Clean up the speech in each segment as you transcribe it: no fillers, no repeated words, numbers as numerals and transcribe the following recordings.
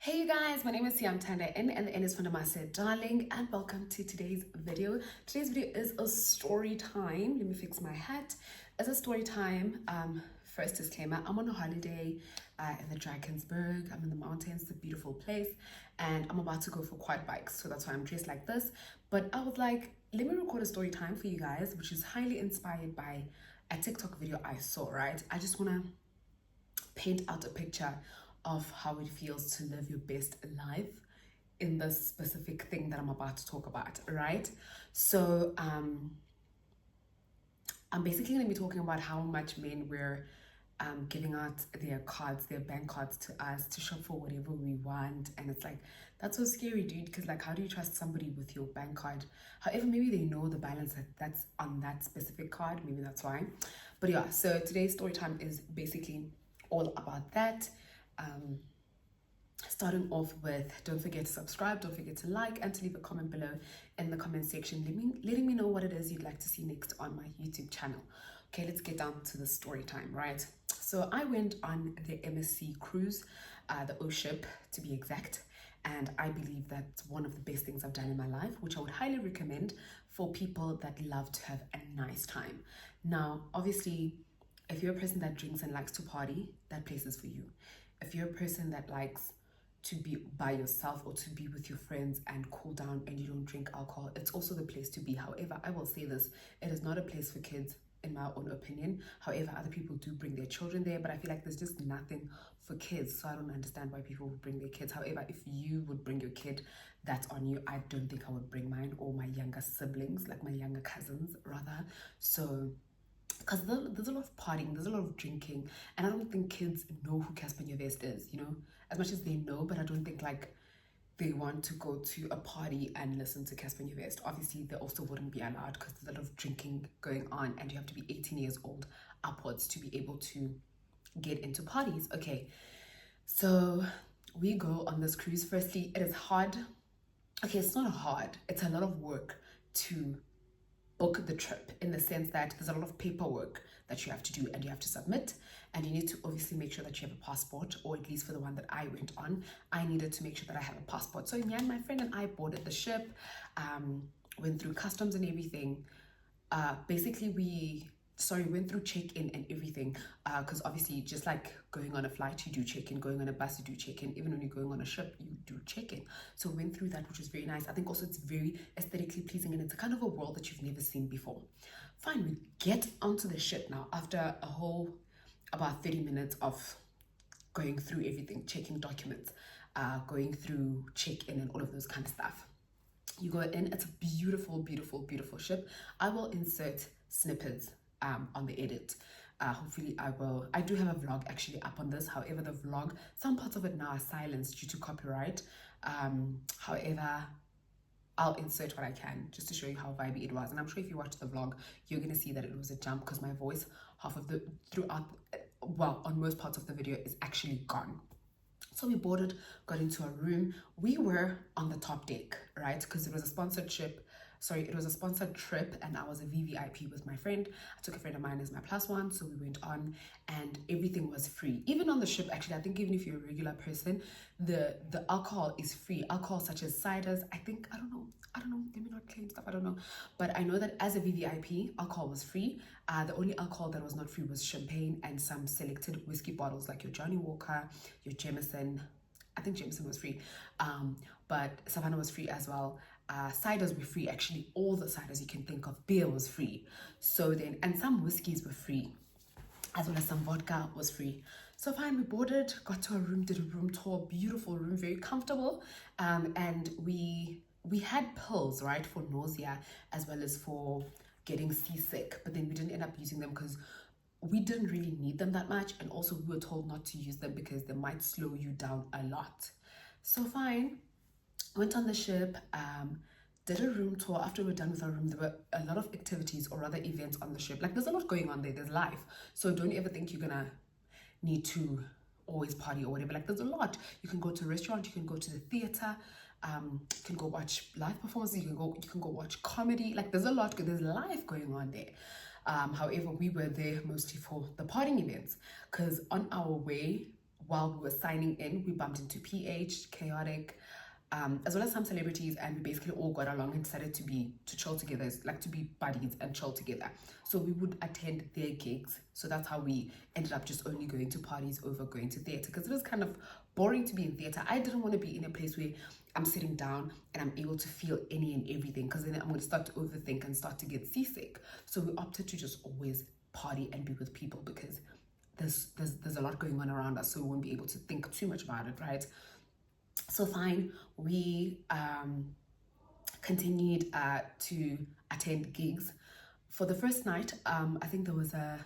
Hey you guys, my name is siyamthandandamase and the N is for Namase, darling, and welcome to today's video. Today's video is a story time. Let me fix my hat. It's a story time. First disclaimer, I'm on a holiday in the Drakensberg. I'm in the mountains, it's a beautiful place, and I'm about to go for quad bikes, so that's why I'm dressed like this. But I was like, let me record a story time for you guys, which is highly inspired by a TikTok video I saw, right? I just want to paint out a picture of how it feels to live your best life in this specific thing that I'm about to talk about, right? So I'm basically going to be talking about how much men were giving out their cards, their bank cards to us to shop for whatever we want. And it's like, that's so scary, dude, because like, how do you trust somebody with your bank card? However, maybe they know the balance that's on that specific card, maybe that's why. But yeah, so today's story time is basically all about that. Starting off with, don't forget to subscribe, don't forget to like, and to leave a comment below in the comment section letting me know what it is you'd like to see next on my YouTube channel. Okay, let's get down to the story time, right? So I went on the MSC cruise, the O ship to be exact, and I believe that's one of the best things I've done in my life, which I would highly recommend for people that love to have a nice time. Now, obviously, if you're a person that drinks and likes to party, that place is for you. If you're a person that likes to be by yourself or to be with your friends and cool down and you don't drink alcohol, it's also the place to be. However, I will say this, it is not a place for kids in my own opinion. However, other people do bring their children there, but I feel like there's just nothing for kids, so I don't understand why people would bring their kids. However, if you would bring your kid, that's on you. I don't think I would bring mine or my younger siblings, like my younger cousins rather. So because there's a lot of partying, there's a lot of drinking, and I don't think kids know who Casper Nyovest is, you know, as much as they know, but I don't think like they want to go to a party and listen to Casper Nyovest. Obviously, they also wouldn't be allowed because there's a lot of drinking going on, and you have to be 18 years old upwards to be able to get into parties. Okay, so we go on this cruise. Firstly, it is hard. Okay, it's not hard, it's a lot of work to book the trip, in the sense that there's a lot of paperwork that you have to do and you have to submit, and you need to obviously make sure that you have a passport, or at least for the one that I went on, I needed to make sure that I have a passport. So yeah, my friend and I boarded the ship, went through customs and everything. Basically went through check-in and everything, because obviously just like going on a flight you do check-in, going on a bus you do check-in, even when you're going on a ship you do check-in. So we went through that, which was very nice. I think also it's very aesthetically pleasing, and it's a kind of a world that you've never seen before. Fine, we get onto the ship now after a whole about 30 minutes of going through everything, checking documents, going through check-in and all of those kind of stuff. You go in, it's a beautiful, beautiful, beautiful ship. I will insert snippets on the edit. Hopefully I do have a vlog actually up on this. However, the vlog, some parts of it now are silenced due to copyright. However, I'll insert what I can just to show you how vibey it was. And I'm sure if you watch the vlog, you're gonna see that it was a jump, because my voice on most parts of the video is actually gone. So we boarded, got into a room. We were on the top deck, right? Because it was a sponsored trip, and I was a VVIP with my friend. I took a friend of mine as my plus one, so we went on, and everything was free. Even on the ship, actually, I think even if you're a regular person, the alcohol is free. Alcohol such as ciders, I don't know, let me not claim stuff, I don't know. But I know that as a VVIP, alcohol was free. The only alcohol that was not free was champagne and some selected whiskey bottles, like your Johnny Walker, your Jameson. I think Jameson was free, but Savannah was free as well. Ciders were free, actually all the ciders you can think of. Beer was free, so then, and some whiskeys were free, as well as some vodka was free. So fine, we boarded, got to a room, did a room tour, beautiful room, very comfortable, and we had pills, right, for nausea as well as for getting seasick, but then we didn't end up using them because we didn't really need them that much, and also we were told not to use them because they might slow you down a lot. So fine, went on the ship, did a room tour. After we're done with our room, there were a lot of activities or other events on the ship. Like, there's a lot going on there, there's life. So don't ever think you're gonna need to always party or whatever. Like, there's a lot. You can go to a restaurant, you can go to the theater, you can go watch live performances, you can go watch comedy. Like, there's a lot, there's life going on there. However, we were there mostly for the partying events, because on our way while we were signing in, we bumped into PH, Chaotic, as well as some celebrities, and we basically all got along and decided to chill together, like to be buddies and chill together. So we would attend their gigs. So that's how we ended up just only going to parties over going to theater, because it was kind of boring to be in theater. I didn't want to be in a place where I'm sitting down and I'm able to feel any and everything, because then I'm going to start to overthink and start to get seasick. So we opted to just always party and be with people, because there's a lot going on around us, so we won't be able to think too much about it, right? So fine, we continued to attend gigs. For the first night, I think there was a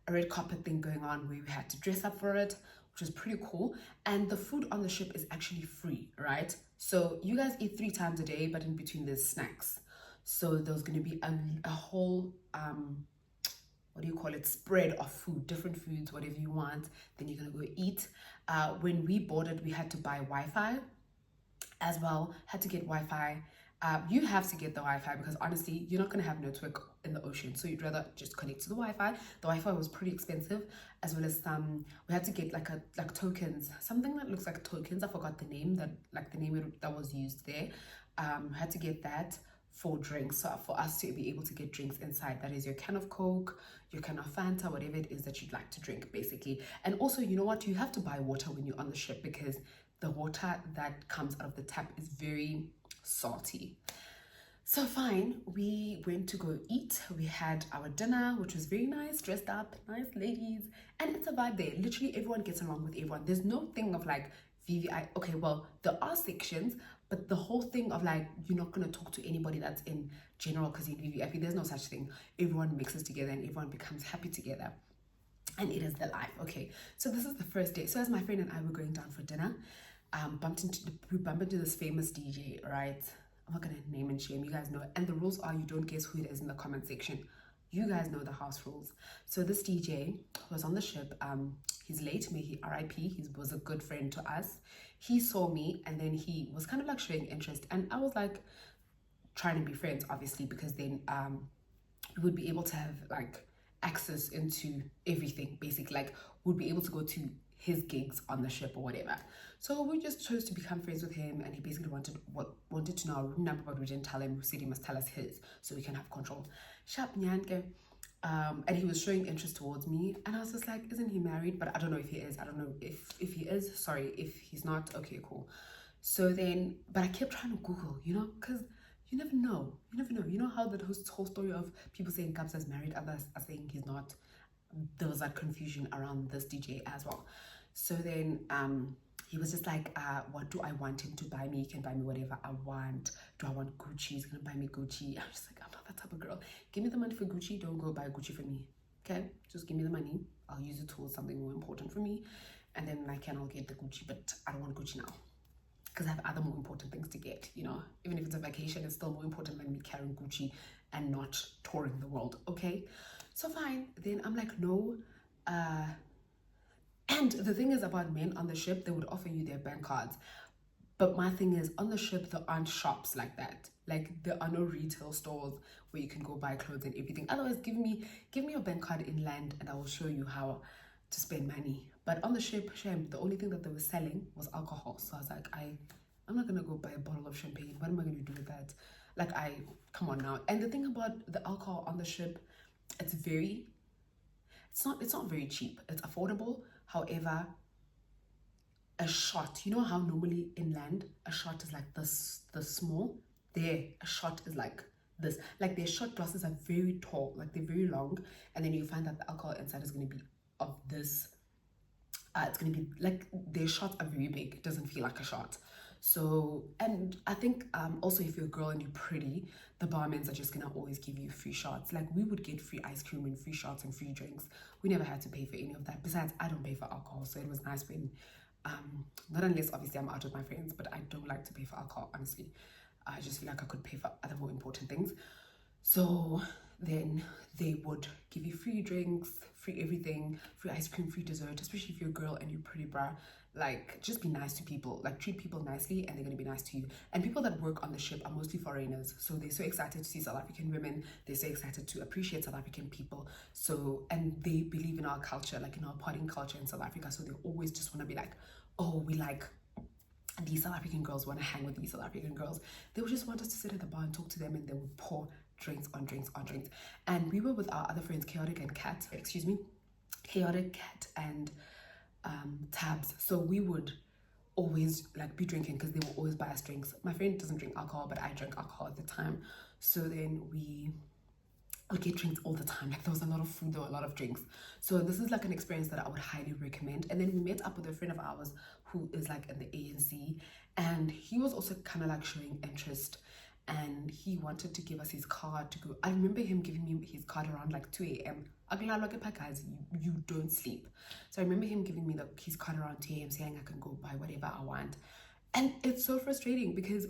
red carpet thing going on where we had to dress up for it, which was pretty cool. And the food on the ship is actually free, right? So you guys eat 3 times a day, but in between there's snacks. So there was going to be a whole what do you call it, spread of food, different foods, whatever you want, then you're gonna go eat. When we boarded, we had to buy Wi-Fi as well, had to get Wi-Fi. You have to get the Wi-Fi because honestly, you're not gonna have network in the ocean, so you'd rather just connect to the Wi-Fi. The Wi-Fi was pretty expensive, as well as we had to get like tokens, something that looks like tokens. I forgot the name that was used there. Had to get that for drinks, so for us to be able to get drinks inside. That is your can of Coke, your can of Fanta, whatever it is that you'd like to drink, basically. And also, you know what, you have to buy water when you're on the ship, because the water that comes out of the tap is very salty. So fine, we went to go eat. We had our dinner, which was very nice, dressed up, nice ladies, and it's a vibe there. Literally everyone gets along with everyone. There's no thing of like VVI. Okay, well, there are sections, but the whole thing of like, you're not going to talk to anybody that's in general because you're in VVIP, there's no such thing. Everyone mixes together and everyone becomes happy together. And it is the life. Okay, so this is the first day. So as my friend and I were going down for dinner, we bumped into this famous DJ, right? I'm not going to name and shame, you guys know. And the rules are, you don't guess who it is in the comment section. You guys know the house rules. So this DJ was on the ship. He's late, may he RIP. He was a good friend to us. He saw me and then he was kind of like showing interest. And I was like trying to be friends, obviously, because then we would be able to have like access into everything, basically. Like we'd be able to go to his gigs on the ship or whatever. So we just chose to become friends with him, and he basically wanted to know our room number, but we didn't tell him. We said he must tell us his so we can have control. Sharp nyanke. And he was showing interest towards me, and I was just like, isn't he married? But I don't know if he is. I don't know if he is. Sorry, if he's not, okay, cool. So then, but I kept trying to Google, you know, because you never know. You know how the whole story of people saying Kabza's married, others are saying he's not. There was that confusion around this DJ as well. So then he was just like, what do I want him to buy me? He can buy me whatever I want. Do I want Gucci? He's gonna buy me Gucci. I'm just like, I'm not that type of girl. Give me the money for Gucci. Don't go buy Gucci for me. Okay, just give me the money. I'll use it towards something more important for me, and then I'll get the Gucci. But I don't want Gucci now, because I have other more important things to get, you know. Even if it's a vacation, it's still more important than me carrying Gucci and not touring the world, okay? So fine, then I'm like, no. And the thing is about men on the ship, they would offer you their bank cards. But my thing is, on the ship, there aren't shops like that. Like, there are no retail stores where you can go buy clothes and everything. Otherwise, give me your bank card inland and I will show you how to spend money. But on the ship, shame, the only thing that they were selling was alcohol. So I was like, I'm not gonna go buy a bottle of champagne. What am I gonna do with that? Like, come on now. And the thing about the alcohol on the ship, it's not very cheap. It's affordable. However, a shot, you know how normally inland a shot is like this small? There, a shot is like this. Like, their shot glasses are very tall, like they're very long, and then you find that the alcohol inside is going to be of this. It's going to be like, their shots are very big. It doesn't feel like a shot. So, and I think also if you're a girl and you're pretty, the barmaids are just gonna always give you free shots. Like, we would get free ice cream and free shots and free drinks. We never had to pay for any of that. Besides, I don't pay for alcohol, so it was nice when not unless obviously I'm out with my friends, but I don't like to pay for alcohol, honestly. I just feel like I could pay for other more important things. So then they would give you free drinks, free everything, free ice cream, free dessert, especially if you're a girl and you're pretty, bruh. Like, just be nice to people, like treat people nicely and they're going to be nice to you. And people that work on the ship are mostly foreigners, so they're so excited to see South African women, they're so excited to appreciate South African people. So, and they believe in our culture, like in our partying culture in South Africa, so they always just want to be like, oh, we like these South African girls, want to hang with these South African girls. They would just want us to sit at the bar and talk to them, and they would pour drinks on drinks on drinks. And we were with our other friends, Chaotic Cat and Tabs. So we would always like be drinking because they would always buy us drinks. My friend doesn't drink alcohol, but I drank alcohol at the time. So then we would get drinks all the time. Like, there was a lot of food, there were a lot of drinks. So this is like an experience that I would highly recommend. And then we met up with a friend of ours who is like in the ANC, and he was also kind of like showing interest, and he wanted to give us his card to go. I remember him giving me his card around like 2 a.m. Guys, you don't sleep. So I remember him giving me his card around 2 a.m. saying I can go buy whatever I want. And it's so frustrating because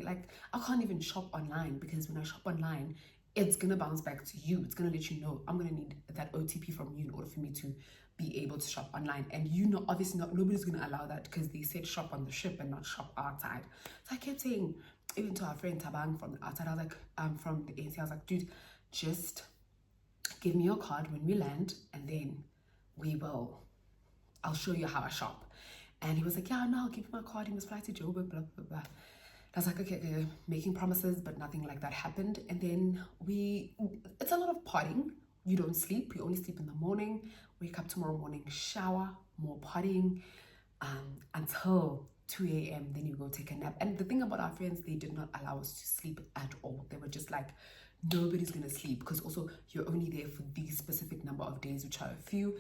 like, I can't even shop online, because when I shop online, it's gonna bounce back to you. It's gonna let you know I'm gonna need that OTP from you in order for me to be able to shop online. And you know, obviously nobody's gonna allow that, because they said shop on the ship and not shop outside. So I kept saying, even to our friend Tabang from the outside, I was like, from the ANC, I was like, dude, just give me your card when we land, and then I'll show you how I shop. And he was like, yeah, no, I'll give you my card, you must fly to Joburg, blah, blah, blah. I was like, okay, making promises, but nothing like that happened. And then it's a lot of partying. You don't sleep, you only sleep in the morning, wake up tomorrow morning, shower, more partying, until 2 a.m. Then you go take a nap. And the thing about our friends, they did not allow us to sleep at all. They were just like, nobody's gonna sleep, because also you're only there for these specific number of days, which are a few.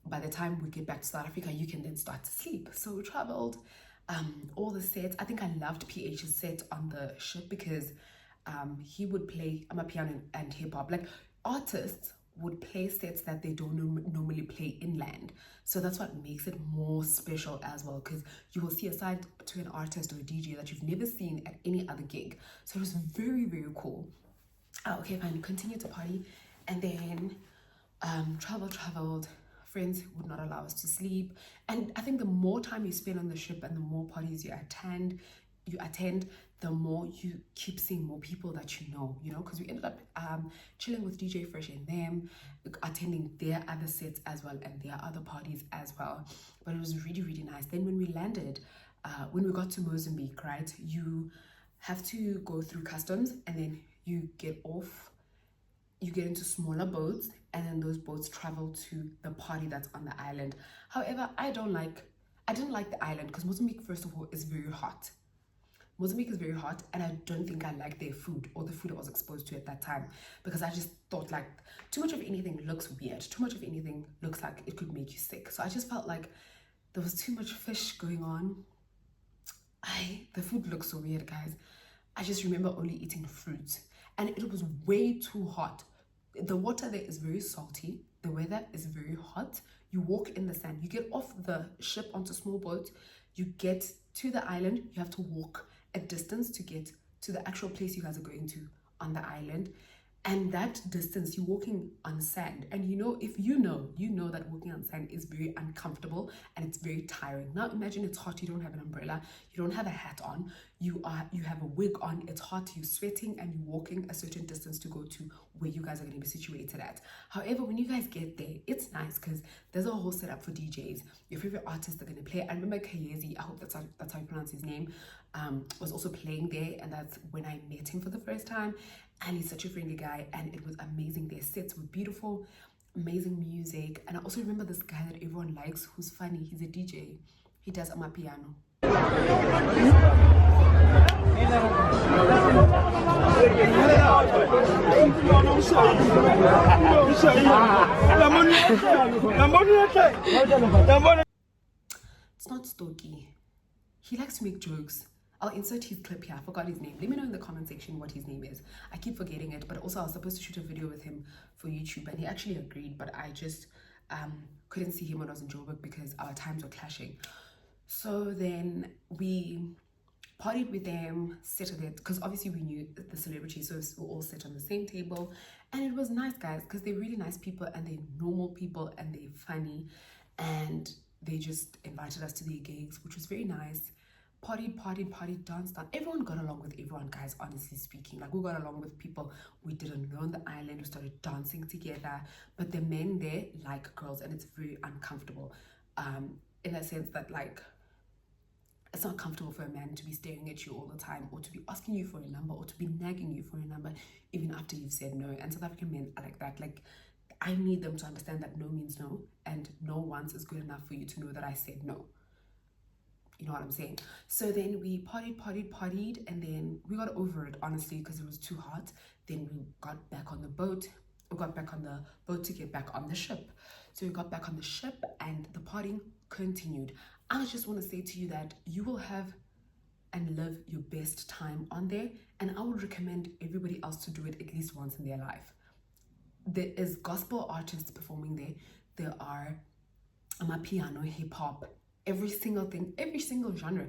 By the time we get back to South Africa, you can then start to sleep. So we traveled, all the sets. I think I loved PH's set on the ship, because he would play amapiano and hip-hop. Like, artists would play sets that they don't normally play inland. So that's what makes it more special as well, because you will see a side to an artist or a DJ that you've never seen at any other gig. So it was very, very cool. Okay, fine, we continued to party, and then traveled. Friends would not allow us to sleep. And I think the more time you spend on the ship and the more parties you attend, the more you keep seeing more people that you know, because we ended up chilling with DJ Fresh and them, attending their other sets as well and their other parties as well. But it was really, really nice. Then when we landed, when we got to Mozambique, right, you have to go through customs, and then you get into smaller boats, and then those boats travel to the party that's on the island. However, I didn't like the island, because Mozambique, first of all, is very hot. Mozambique is very hot, and I don't think I like their food, or the food I was exposed to at that time, because I just thought like too much of anything looks weird. Too much of anything looks like it could make you sick. So I just felt like there was too much fish going on. The food looks so weird, guys. I just remember only eating fruits, and it was way too hot. The water there is very salty. The weather is very hot. You walk in the sand. You get off the ship onto small boats. You get to the island. You have to walk a distance to get to the actual place you guys are going to on the island. And that distance, you're walking on sand. And if you know that walking on sand is very uncomfortable and it's very tiring. Now imagine it's hot, you don't have an umbrella, you don't have a hat on, you have a wig on, it's hot, you're sweating, and you're walking a certain distance to go to where you guys are going to be situated at. However, when you guys get there, it's nice because there's a whole setup for DJs. Your favorite artists are going to play. I remember Kayezi, I hope that's how you pronounce his name, was also playing there, and that's when I met him for the first time. And he's such a friendly guy, and it was amazing. Their sets were beautiful, amazing music. And I also remember this guy that everyone likes, who's funny. He's a DJ. He does amapiano. It's not Stoky. He likes to make jokes. I'll insert his clip here. I forgot his name. Let me know in the comment section what his name is. I keep forgetting it, but also I was supposed to shoot a video with him for YouTube, and he actually agreed, but I just couldn't see him when I was in Joburg because our times were clashing. So then we partied with them, sit at it, because obviously we knew the celebrities, so we all sit on the same table. And it was nice, guys, because they're really nice people and they're normal people and they're funny. And they just invited us to their gigs, which was very nice. Partied, danced. Everyone got along with everyone, guys, honestly speaking. Like, we got along with people we didn't know on the island. We started dancing together. But the men there like girls, and it's very uncomfortable. In a sense that, like, it's not comfortable for a man to be staring at you all the time, or to be asking you for a number, or to be nagging you for a number, even after you've said no. And South African men are like that. Like, I need them to understand that no means no, and no once is good enough for you to know that I said no. You know what I'm saying? So then we partied, and then we got over it, honestly, because it was too hot. Then we got back on the boat. We got back on the boat to get back on the ship. So we got back on the ship, and the partying continued. I just want to say to you that you will have and live your best time on there, and I would recommend everybody else to do it at least once in their life. There is gospel artists performing there. There are piano, hip hop, every single thing, every single genre.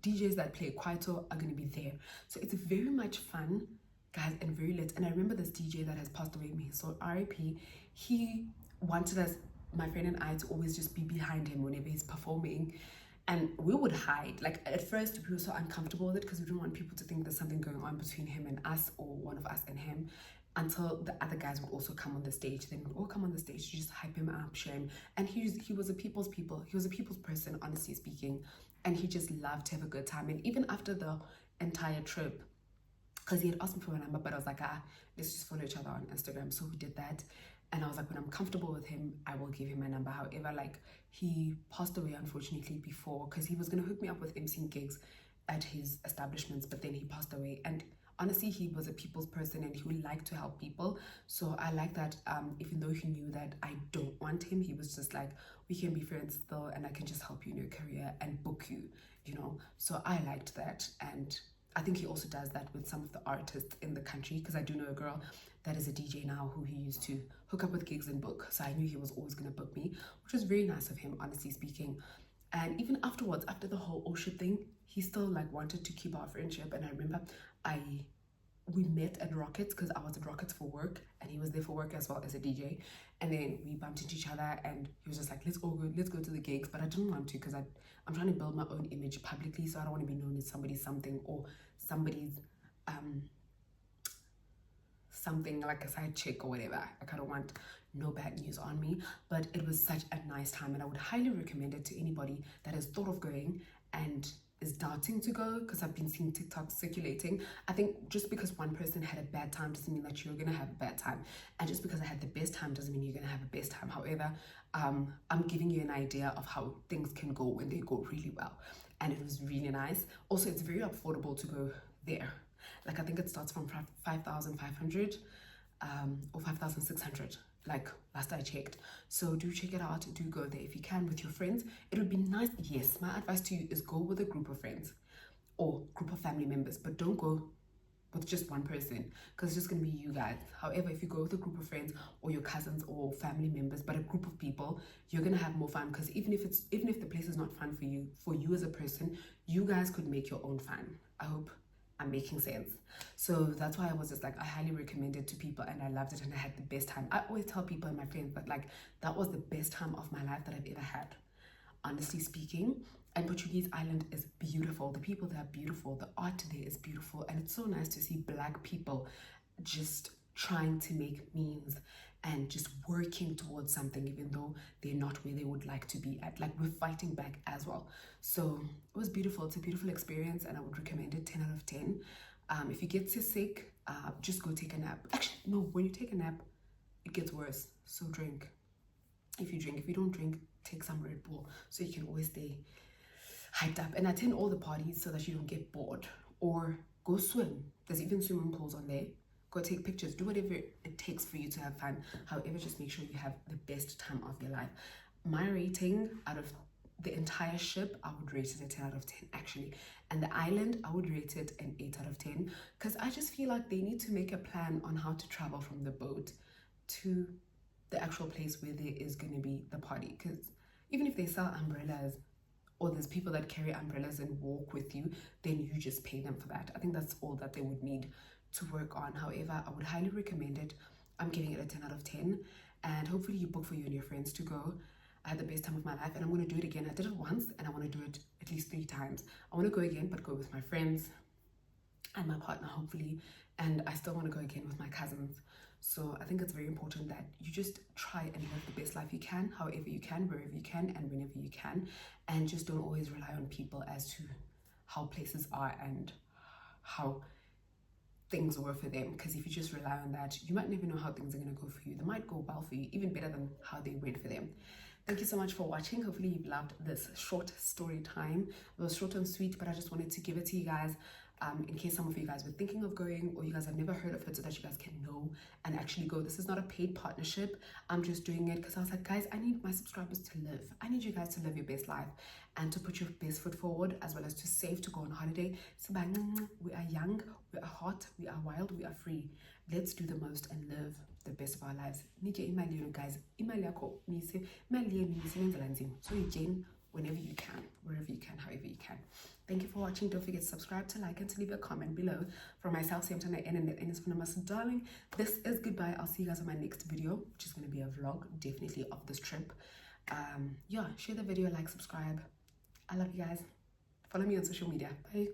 DJs that play kwaito are going to be there. So it's very much fun, guys, and very lit. And I remember this DJ that has passed away, so RIP, he wanted us, my friend and I, to always just be behind him whenever he's performing. And we would hide. Like, at first we were so uncomfortable with it because we didn't want people to think there's something going on between him and us, or one of us and him, until the other guys would also come on the stage. Then we'd all come on the stage to just hype him up, share him. And he was a people's person, honestly speaking. And he just loved to have a good time. And even after the entire trip, because he had asked me for a number, but I was like, let's just follow each other on Instagram. So we did that. And I was like, when I'm comfortable with him, I will give him my number. However, like, he passed away, unfortunately, before, because he was going to hook me up with emceeing gigs at his establishments, but then he passed away. And honestly, he was a people's person, and he would like to help people. So I like that, even though he knew that I don't want him, he was just like, we can be friends still, and I can just help you in your career and book you, you know. So I liked that. And I think he also does that with some of the artists in the country, because I do know a girl that is a DJ now who he used to hook up with gigs and book. So I knew he was always going to book me, which was very nice of him, honestly speaking. And even afterwards, after the whole ocean thing, he still, like, wanted to keep our friendship. And I remember we met at Rockets, because I was at Rockets for work and he was there for work as well as a DJ. And then we bumped into each other, and he was just like, let's go to the gigs. But I didn't want to, because I'm trying to build my own image publicly, so I don't want to be known as somebody's something, or somebody's something like a side chick or whatever. Like, I don't want no bad news on me. But it was such a nice time, and I would highly recommend it to anybody that has thought of going and is doubting to go, because I've been seeing TikToks circulating. I think just because one person had a bad time doesn't mean that you're gonna have a bad time, and just because I had the best time doesn't mean you're gonna have a best time. However, I'm giving you an idea of how things can go when they go really well, and it was really nice. Also, it's very affordable to go there. Like, I think it starts from 5,500 or 5,600, like, last I checked. So do check it out. Do go there if you can with your friends. It would be nice. Yes, my advice to you is go with a group of friends or group of family members, but don't go with just one person, because it's just going to be you guys. However, if you go with a group of friends or your cousins or family members, but a group of people, you're going to have more fun, because even if the place is not fun for you as a person, you guys could make your own fun. I hope I'm making sense. So that's why I was just like, I highly recommend it to people, and I loved it, and I had the best time. I always tell people and my friends that, like, that was the best time of my life that I've ever had, honestly speaking. And Portuguese island is beautiful. The people there are beautiful. The art there is beautiful. And it's so nice to see Black people just trying to make means and just working towards something, even though they're not where they would like to be at. Like, we're fighting back as well. So it was beautiful. It's a beautiful experience, and I would recommend it 10 out of 10. If you get sick, just go take a nap. Actually, no, when you take a nap, it gets worse. So drink. If you drink. If you don't drink, take some Red Bull, so you can always stay hyped up. And attend all the parties so that you don't get bored. Or go swim. There's even swimming pools on there. Go take pictures. Do whatever it takes for you to have fun. However, just make sure you have the best time of your life. My rating out of the entire ship, I would rate it a 10 out of 10 actually. And the island, I would rate it an 8 out of 10, because I just feel like they need to make a plan on how to travel from the boat to the actual place where there is going to be the party. Because even if they sell umbrellas or there's people that carry umbrellas and walk with you, then you just pay them for that. I think that's all that they would need to work on. However, I would highly recommend it. I'm giving it a 10 out of 10, and hopefully you book for you and your friends to go. I had the best time of my life, and I'm going to do it again. I did it once, and I want to do it at least 3 times. I want to go again, but go with my friends and my partner, hopefully, and I still want to go again with my cousins. So I think it's very important that you just try and live the best life you can, however you can, wherever you can, and whenever you can, and just don't always rely on people as to how places are and how things were for them, because if you just rely on that, you might never know how things are going to go for you. They might go well for you, even better than how they went for them. Thank you so much for watching. Hopefully you've loved this short story time. It was short and sweet, but I just wanted to give it to you guys in case some of you guys were thinking of going, or you guys have never heard of it, so that you guys can know and actually go. This is not a paid partnership. I'm just doing it because I was like, guys, I need my subscribers to live. I need you guys to live your best life and to put your best foot forward, as well as to save to go on holiday. So we are young, we are hot, we are wild, we are free. Let's do the most and live the best of our lives. Guys, so you can whenever you can, wherever you can, however you can. Thank you for watching. Don't forget to subscribe, to like, and to leave a comment below. For myself, siyamthandandamase, darling, this is goodbye. I'll see you guys on my next video, which is going to be a vlog, definitely, of this trip. Yeah, share the video, like, subscribe. I love you guys. Follow me on social media. Bye.